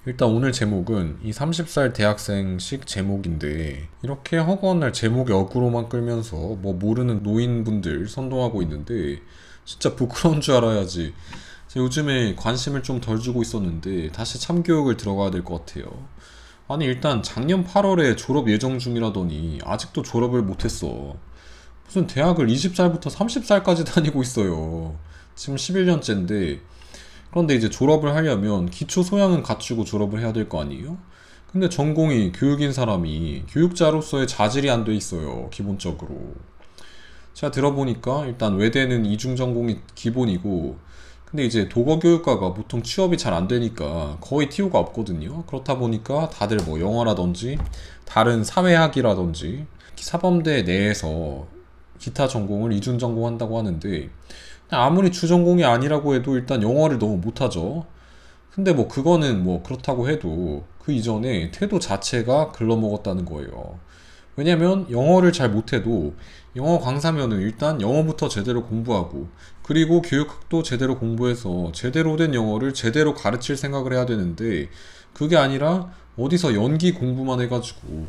일단 오늘 제목은 이 30살 대학생식 제목인데 이렇게 허구한 날 제목에 어그로만 끌면서 뭐 모르는 노인분들 선동하고 있는데 진짜 부끄러운 줄 알아야지. 제가 요즘에 관심을 좀 덜 주고 있었는데 다시 참교육을 들어가야 될 것 같아요. 아니 일단 작년 8월에 졸업 예정 중이라더니 아직도 졸업을 못했어. 무슨 대학을 20살부터 30살까지 다니고 있어요. 지금 11년째인데 그런데 이제 졸업을 하려면 기초 소양은 갖추고 졸업을 해야 될 거 아니에요? 근데 전공이 교육인 사람이 교육자로서의 자질이 안 돼 있어요, 기본적으로. 제가 들어보니까 일단 외대는 이중 전공이 기본이고, 근데 이제 도거교육과가 보통 취업이 잘 안 되니까 거의 TO가 없거든요. 그렇다 보니까 다들 뭐 영어라든지 다른 사회학이라든지 사범대 내에서 기타 전공을 이중 전공한다고 하는데, 아무리 주전공이 아니라고 해도 일단 영어를 너무 못하죠. 근데 뭐 그거는 뭐 그렇다고 해도 그 이전에 태도 자체가 글러먹었다는 거예요. 왜냐면 영어를 잘 못해도 영어 강사면은 일단 영어부터 제대로 공부하고, 그리고 교육학도 제대로 공부해서 제대로 된 영어를 제대로 가르칠 생각을 해야 되는데, 그게 아니라 어디서 연기 공부만 해가지고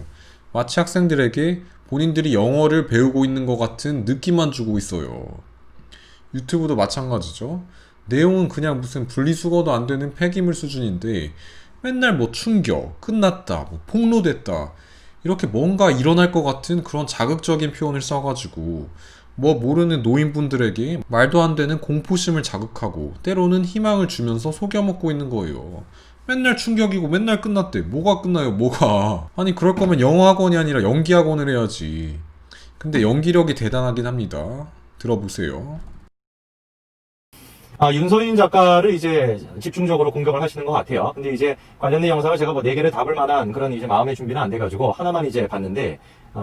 마치 학생들에게 본인들이 영어를 배우고 있는 것 같은 느낌만 주고 있어요. 유튜브도 마찬가지죠. 내용은 그냥 무슨 분리수거도 안 되는 폐기물 수준인데 맨날 뭐 충격, 끝났다, 뭐 폭로됐다, 이렇게 뭔가 일어날 것 같은 그런 자극적인 표현을 써가지고 뭐 모르는 노인분들에게 말도 안 되는 공포심을 자극하고 때로는 희망을 주면서 속여먹고 있는 거예요. 맨날 충격이고 맨날 끝났대. 뭐가 끝나요, 뭐가. 아니 그럴 거면 영어학원이 아니라 연기학원을 해야지. 근데 연기력이 대단하긴 합니다. 들어보세요. 윤소인 작가를 이제 집중적으로 공격을 하시는 것 같아요. 근데 이제 관련된 영상을 제가 뭐 4개를 답을 만한 그런 이제 마음의 준비는 안 돼가지고 하나만 이제 봤는데,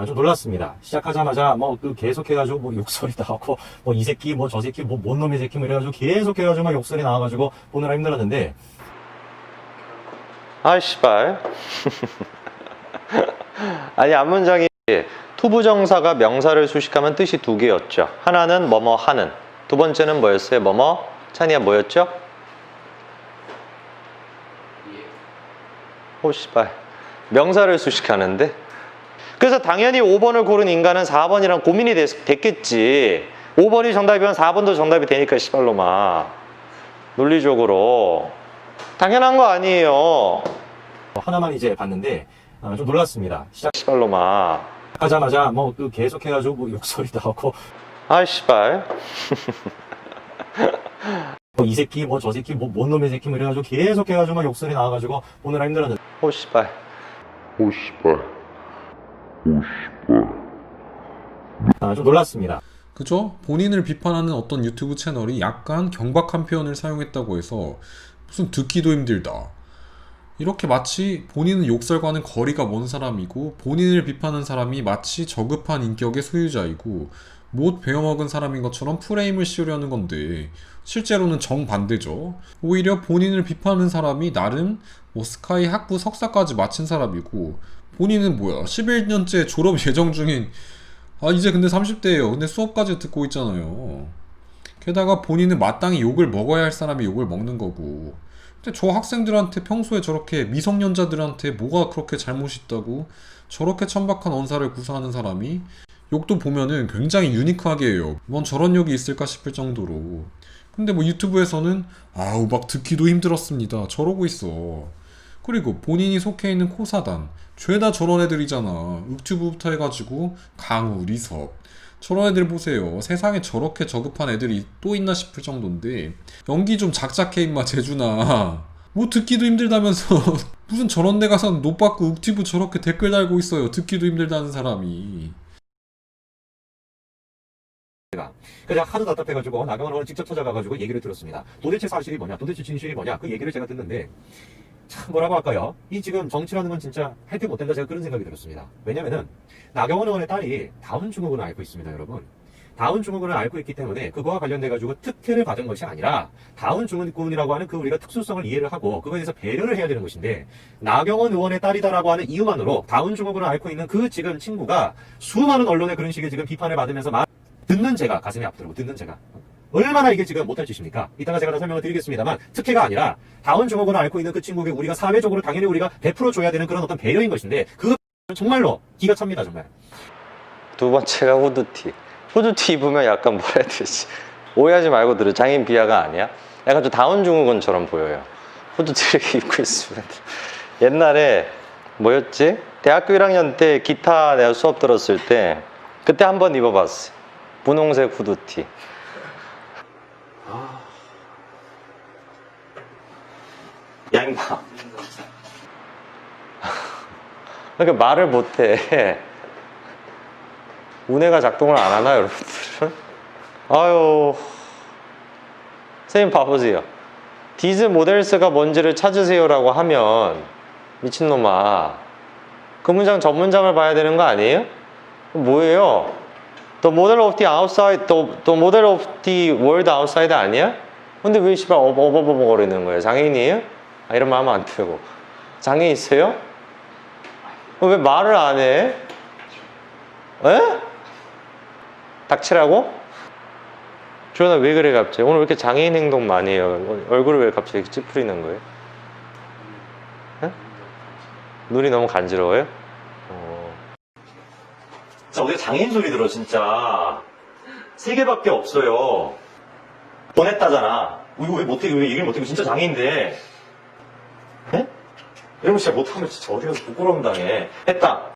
좀 놀랐습니다. 시작하자마자 뭐 그 계속해가지고 뭐 욕설이 나오고 뭐 이 새끼 뭐 저 새끼 뭐 뭔 놈의 새끼 뭐 이래가지고 계속해가지고 막 욕설이 나와가지고 보느라 힘들었는데, 아, 씨발. 아니, 앞문장이 투부정사가 명사를 수식하면 뜻이 두 개였죠. 하나는 뭐뭐 하는, 두 번째는 뭐였어요? 뭐뭐. 찬이야, 뭐였죠? 오, 씨발. 명사를 수식하는데. 그래서 당연히 5번을 고른 인간은 4번이랑 고민이 됐겠지. 5번이 정답이면 4번도 정답이 되니까, 씨발로마. 논리적으로 당연한 거 아니에요. 하나만 이제 봤는데, 좀 놀랐습니다. 씨발로마. 시작하자마자 뭐 그 계속해가지고 뭐 욕설이 나오고 아, 씨발. 뭐 이 새끼 뭐 저 새끼 뭐 뭔 놈의 새끼 뭐 이래가지고 계속해가지고 막 욕설이 나와가지고 보느라 힘들었는데, 오, 씨발. 좀 놀랐습니다. 그죠? 본인을 비판하는 어떤 유튜브 채널이 약간 경박한 표현을 사용했다고 해서 무슨 듣기도 힘들다, 이렇게 마치 본인은 욕설과는 거리가 먼 사람이고 본인을 비판하는 사람이 마치 저급한 인격의 소유자이고 못 베어먹은 사람인 것처럼 프레임을 씌우려는 건데, 실제로는 정반대죠. 오히려 본인을 비판하는 사람이 나름 뭐 스카이 학부 석사까지 마친 사람이고, 본인은 뭐야 11년째 졸업 예정 중인, 이제 근데 30대예요. 근데 수업까지 듣고 있잖아요. 게다가 본인은 마땅히 욕을 먹어야 할 사람이 욕을 먹는 거고. 근데 저 학생들한테 평소에 저렇게 미성년자들한테 뭐가 그렇게 잘못 있다고 저렇게 천박한 언사를 구사하는 사람이 욕도 보면은 굉장히 유니크하게 해요. 뭔 저런 욕이 있을까 싶을 정도로. 근데 뭐 유튜브에서는 아우 막 듣기도 힘들었습니다, 저러고 있어. 그리고 본인이 속해 있는 코사단 죄다 저런 애들이잖아. 윽튜브부터 해가지고 강우, 리섭, 저런 애들 보세요. 세상에 저렇게 저급한 애들이 또 있나 싶을 정도인데 연기 좀 작작해 임마 재준아. 뭐 듣기도 힘들다면서 무슨 저런 데 가서 노받고 윽튜브 저렇게 댓글 달고 있어요, 듣기도 힘들다는 사람이. 그래서 하도 답답해가지고 나경원 직접 찾아가가지고 얘기를 들었습니다. 도대체 사실이 뭐냐, 도대체 진실이 뭐냐, 그 얘기를 제가 듣는데 참 뭐라고 할까요? 이 지금 정치라는 건 진짜 할 게 못된다, 제가 그런 생각이 들었습니다. 왜냐면은 나경원 의원의 딸이 다운 증후군을 앓고 있습니다, 여러분. 다운 증후군을 앓고 있기 때문에 그거와 관련돼가지고 특혜를 받은 것이 아니라 다운 증후군이라고 하는 그 우리가 특수성을 이해를 하고 그거에 대해서 배려를 해야 되는 것인데, 나경원 의원의 딸이다라고 하는 이유만으로 다운 증후군을 앓고 있는 그 지금 친구가 수많은 언론의 그런 식의 지금 비판을 받으면서 듣는 제가 가슴이 아프더라고. 듣는 제가 얼마나 이게 지금 못할 짓입니까? 이따가 제가 다 설명을 드리겠습니다만 특혜가 아니라 다운 증후군을 앓고 있는 그 친구에게 우리가 사회적으로 당연히 우리가 베풀어줘야 되는 그런 어떤 배려인 것인데 그 정말로 기가 찹니다 정말. 두 번째가 후드티. 후드티 입으면 약간 뭐라 해야 되지? 오해하지 말고 들어. 장애인 비하가 아니야. 약간 좀 다운 증후군처럼 보여요. 후드티를 이렇게 입고 있으면. 옛날에 뭐였지? 대학교 1학년 때 기타 내가 수업 들었을 때 그때 한번 입어봤어. 분홍색 후드티. 양파. 그러니까 말을 못해. 우뇌가 작동을 안 하나 여러분들은? 아유, 선생님 봐보세요. 디즈 모델스가 뭔지를 찾으세요라고 하면 미친놈아, 그 문장 전 문장을 봐야 되는 거 아니에요? 뭐예요? The model of the outside, the model of the world outside 아니야? 근데 왜 씨발 어버버버거리는 거예요? 장애인이에요? 아, 이런 말 하면 안 되고. 장애 있어요? 왜 말을 안 해? 에? 닥치라고? 주원아 왜 그래 갑자기? 오늘 왜 이렇게 장애인 행동 많이 해요? 얼굴을 왜 갑자기 이렇게 찌푸리는 거예요? 에? 눈이 너무 간지러워요? 자, 어디 장애인 소리 들어 진짜. 세 개밖에 없어요. 보냈다잖아. 이거 왜 못해? 왜 얘기를 못해? 진짜 장애인데. 에? 이런 거 진짜 못하면 진짜 어디 가서 부끄러움 당해. 했다.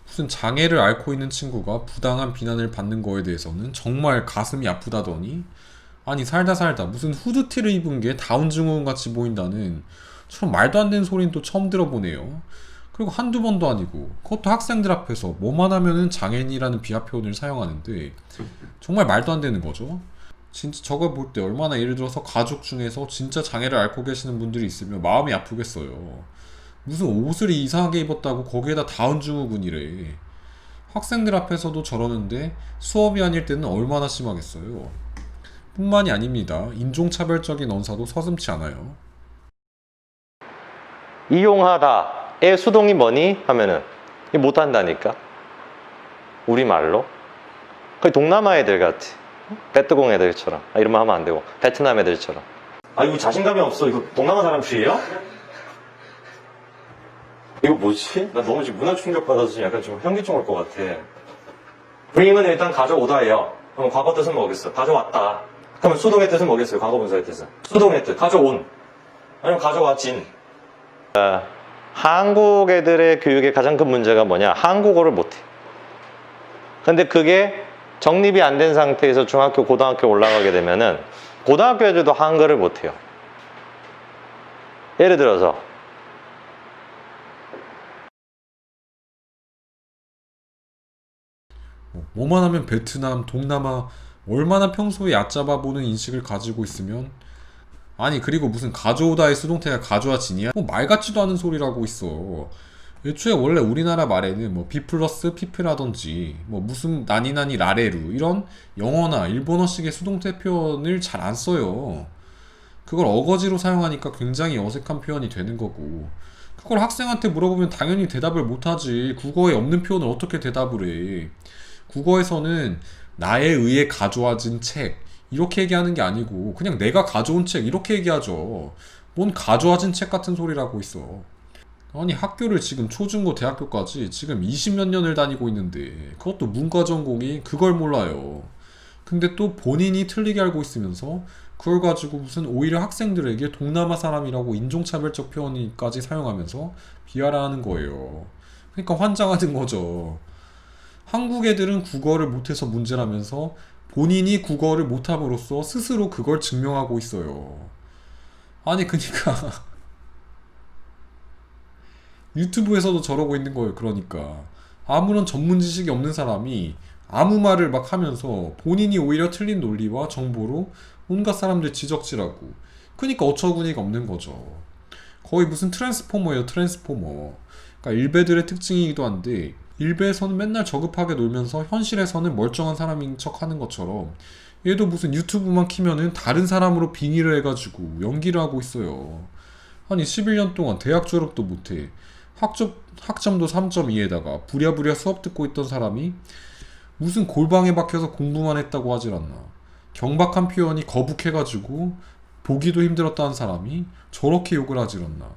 무슨 장애를 앓고 있는 친구가 부당한 비난을 받는 거에 대해서는 정말 가슴이 아프다더니, 아니 살다 무슨 후드티를 입은 게 다운 증후군 같이 보인다는 참 말도 안 되는 소리는 또 처음 들어보네요. 그리고 한두 번도 아니고 그것도 학생들 앞에서 뭐만 하면은 장애인이라는 비하 표현을 사용하는데 정말 말도 안 되는 거죠. 진짜 저걸 볼 때 얼마나 예를 들어서 가족 중에서 진짜 장애를 앓고 계시는 분들이 있으면 마음이 아프겠어요. 무슨 옷을 이상하게 입었다고 거기에다 다운 증후군이래. 학생들 앞에서도 저러는데 수업이 아닐 때는 얼마나 심하겠어요. 뿐만이 아닙니다. 인종차별적인 언사도 서슴지 않아요. 이용하다의 수동이 뭐니? 하면은 못한다니까. 우리말로. 거의 동남아 애들 같아. 베트공 애들처럼. 아, 이런 말 하면 안 되고. 베트남 애들처럼. 아, 이거 자신감이 없어. 이거 동남아 사람들이에요? 이거 뭐지? 나 너무 지금 문화 충격 받아서 약간 좀 현기증 올 것 같아. bring은 일단 가져오다예요. 그럼 과거 뜻은 뭐겠어? 가져왔다. 그러면 수동의 뜻은 뭐겠어요? 과거 분사의 뜻은? 수동의 뜻. 가져온. 아니면 가져왔진. 한국 애들의 교육의 가장 큰 문제가 뭐냐? 한국어를 못해. 근데 그게 정립이 안 된 상태에서 중학교, 고등학교 올라가게 되면은 고등학교 애들도 한글을 못해요. 예를 들어서 뭐만 하면 베트남, 동남아 얼마나 평소에 얕잡아 보는 인식을 가지고 있으면, 아니 그리고 무슨 가져오다의 수동태가 가져와지냐? 뭐 말 같지도 않은 소리라고 있어. 애초에 원래 우리나라 말에는 뭐 B 플러스 피프라든지 뭐 무슨 나니나니 라레루 이런 영어나 일본어식의 수동태 표현을 잘 안 써요. 그걸 어거지로 사용하니까 굉장히 어색한 표현이 되는 거고, 그걸 학생한테 물어보면 당연히 대답을 못하지. 국어에 없는 표현을 어떻게 대답을 해. 국어에서는 나에 의해 가져와진 책 이렇게 얘기하는 게 아니고 그냥 내가 가져온 책 이렇게 얘기하죠. 뭔 가져와진 책 같은 소리라고 있어. 아니 학교를 지금 초중고 대학교까지 지금 20몇 년을 다니고 있는데 그것도 문과 전공이 그걸 몰라요. 근데 또 본인이 틀리게 알고 있으면서 그걸 가지고 무슨 오히려 학생들에게 동남아 사람이라고 인종차별적 표현까지 사용하면서 비하를 하는 거예요. 그러니까 환장하는 거죠. 한국 애들은 국어를 못해서 문제라면서 본인이 국어를 못함으로써 스스로 그걸 증명하고 있어요. 아니 그니까 유튜브에서도 저러고 있는 거예요. 그러니까 아무런 전문 지식이 없는 사람이 아무 말을 막 하면서 본인이 오히려 틀린 논리와 정보로 온갖 사람들 지적질하고, 그니까 어처구니가 없는 거죠. 거의 무슨 트랜스포머예요. 트랜스포머. 그러니까 일베들의 특징이기도 한데 일베에서는 맨날 저급하게 놀면서 현실에서는 멀쩡한 사람인 척 하는 것처럼 얘도 무슨 유튜브만 키면은 다른 사람으로 빙의를 해가지고 연기를 하고 있어요. 아니 11년 동안 대학 졸업도 못해 학점도 3.2에다가 부랴부랴 수업 듣고 있던 사람이 무슨 골방에 박혀서 공부만 했다고 하질 않나. 경박한 표현이 거북해가지고 보기도 힘들었다는 사람이 저렇게 욕을 하질 않나.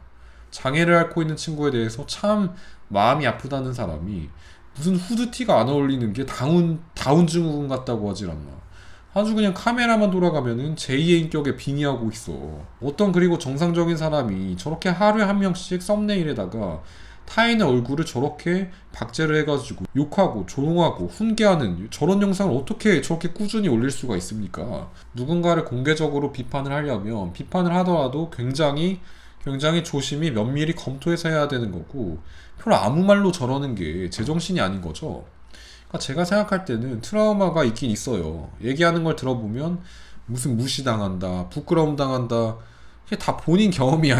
장애를 앓고 있는 친구에 대해서 참 마음이 아프다는 사람이 무슨 후드티가 안 어울리는 게 다운증후군 같다고 하질 않나. 아주 그냥 카메라만 돌아가면은 제2의 인격에 빙의하고 있어. 어떤 그리고 정상적인 사람이 저렇게 하루에 한 명씩 썸네일에다가 타인의 얼굴을 저렇게 박제를 해가지고 욕하고 조롱하고 훈계하는 저런 영상을 어떻게 저렇게 꾸준히 올릴 수가 있습니까? 누군가를 공개적으로 비판을 하려면 비판을 하더라도 굉장히 조심히 면밀히 검토해서 해야 되는 거고 별로 아무 말로 저러는 게 제정신이 아닌 거죠. 그러니까 제가 생각할 때는 트라우마가 있긴 있어요. 얘기하는 걸 들어보면 무슨 무시당한다, 부끄러움 당한다, 이게 다 본인 경험이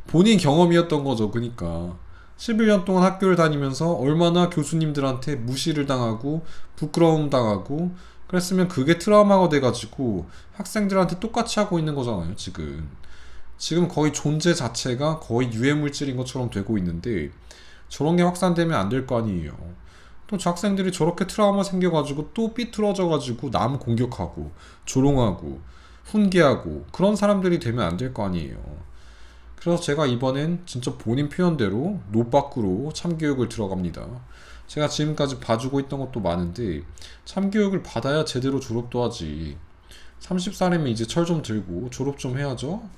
본인 경험이었던 거죠. 그러니까 11년 동안 학교를 다니면서 얼마나 교수님들한테 무시를 당하고 부끄러움 당하고 그랬으면 그게 트라우마가 돼가지고 학생들한테 똑같이 하고 있는 거잖아요. 지금 거의 존재 자체가 거의 유해물질인 것처럼 되고 있는데 저런 게 확산되면 안 될 거 아니에요. 또 저 학생들이 저렇게 트라우마 생겨가지고 또 삐뚤어져가지고 남 공격하고 조롱하고 훈계하고 그런 사람들이 되면 안 될 거 아니에요. 그래서 제가 이번엔 진짜 본인 표현대로 노빠꾸로 참교육을 들어갑니다. 제가 지금까지 봐주고 있던 것도 많은데 참교육을 받아야 제대로 졸업도 하지. 30살이면 이제 철 좀 들고 졸업 좀 해야죠.